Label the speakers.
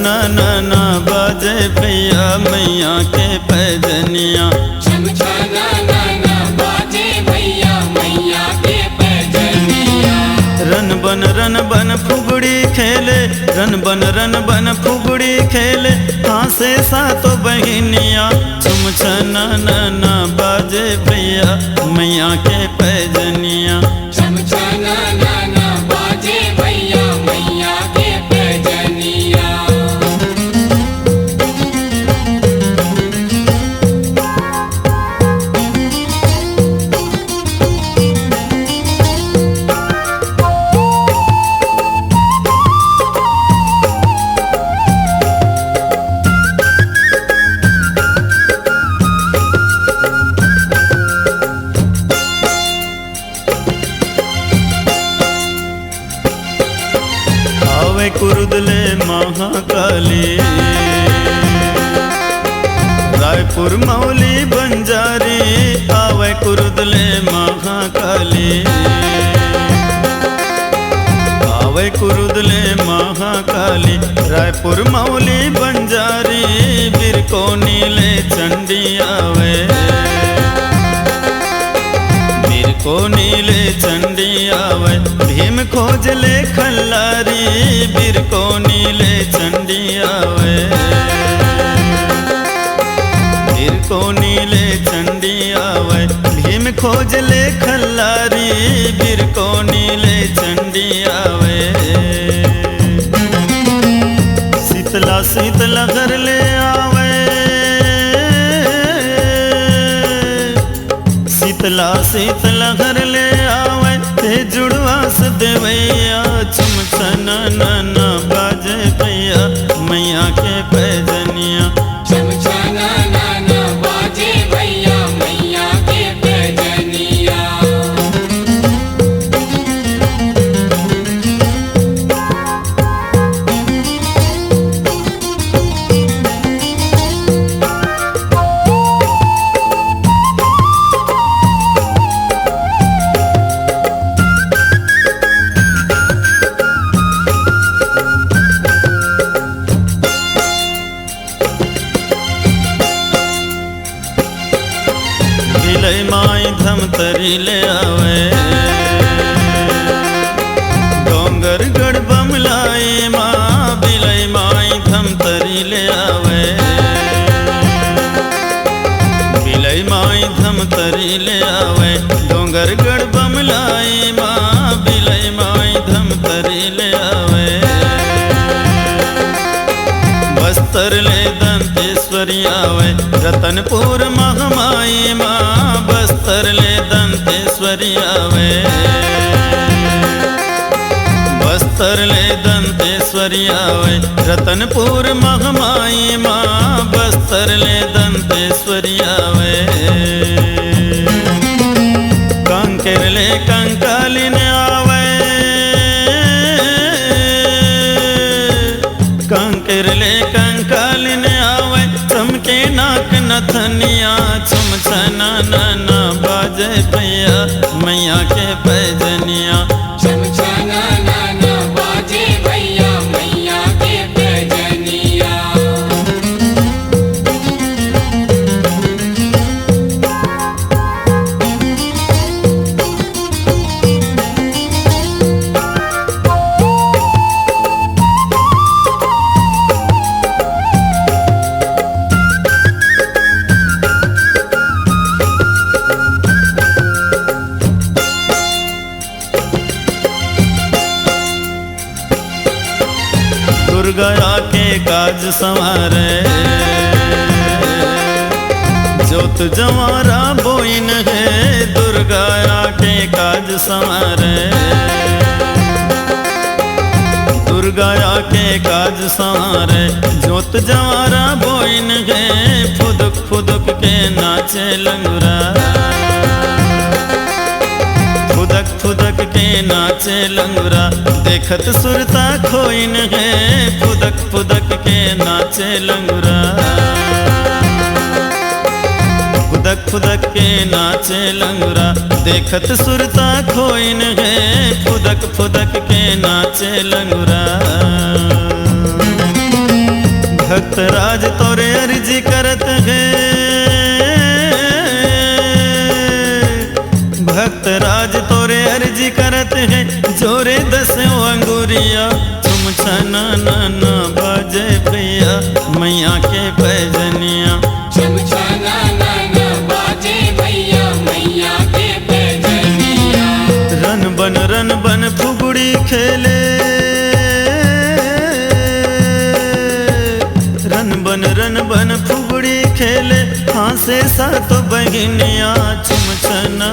Speaker 1: ना बाजे भैया मैया के पैजनिया।
Speaker 2: छम छना ना बाजे भैया मैया के पैजनिया।
Speaker 1: रन बन फुगड़ी खेले, रन बन फुगड़ी खेले, हासे सातो बहिनिया। छम छना ना बाजे भैया मैया के पैजनिया।
Speaker 2: छम छना ना बाजे भैया मैया के पैजनिया।
Speaker 1: आवे कुरुदले महाकाली, रायपुर मौली बंजारी। आवे कुरुदले महाकाली, आवे कुरुदले महाकाली, रायपुर मौली बंजारी। बिरको नीले चंडी आवे, बिरको नीले चंडी आवे। भीम खोजले खल्लारी, बिरको नीले चंडी आवे। बिरको नीले चंडी आवे, भीम खोजले खल्लारी। बिरको नीले चंडी आवे। शीतला घर ले आवे, शीतला घर ले आवे। ते जुड़वास देवैया, छम छना ना बाजे भैया मैया के पैजनिया।
Speaker 2: छम छना ना बाजे भैया मैया के पैजनिया।
Speaker 1: बिलई माई धमतरी ले आवे, डोंगर गढ़ बमलाई माँ। बिलई माई धमतरी ले आवे, बिलई माई धमतरी ले आवे। डोंगर गढ़ बमलाई माँ, बिलई माई धमतरी ले आवे। बस्तर ले दंतेश्वरी आवे, रतनपुर महामाई माँ। बस्तर ले दंतेश्वरी आवे, बस्तर ले दंतेश्वरी आवे। रतनपुर महामाई माँ, बस्तर ले दंतेश्वरी आवे। कांकेर ले कंकालिन आवे, कांकेर ले कंकालिन आवे। चमके नाक नथनिया, छम छना ना बाजे भैया मैया के पैजनिया।
Speaker 2: छम छना ना बाजे भैया मैया के पैजनिया।
Speaker 1: दुर्गा के काज संवारे, जोत जवारा बोइन है। दुर्गा के काज संवारे, दुर्गा के काज संवारे। जोत जवारा बोइन है, फुदक फुदक के नाचे लंगुरा। फुदक फुदक के नाचे लंगुरा, देखत सुरता खोइन है। फुदक फुदक के नाचे लंगुरा, फुदक फुदक के नाचे लंगुरा। देखत सुरता खोइन है, फुदक फुदक के नाचे लंगुरा। बाजत है जोरे दसों अंगुरिया तुम छना नाना बाजे भैया मैया के पैजनिया
Speaker 2: छम छाना नाना बाजे भैया मैया के पैजनिया
Speaker 1: रन बन फुगड़ी खेले रन बन फुगड़ी खेले हाँ से सातो बहिनिया चुम छना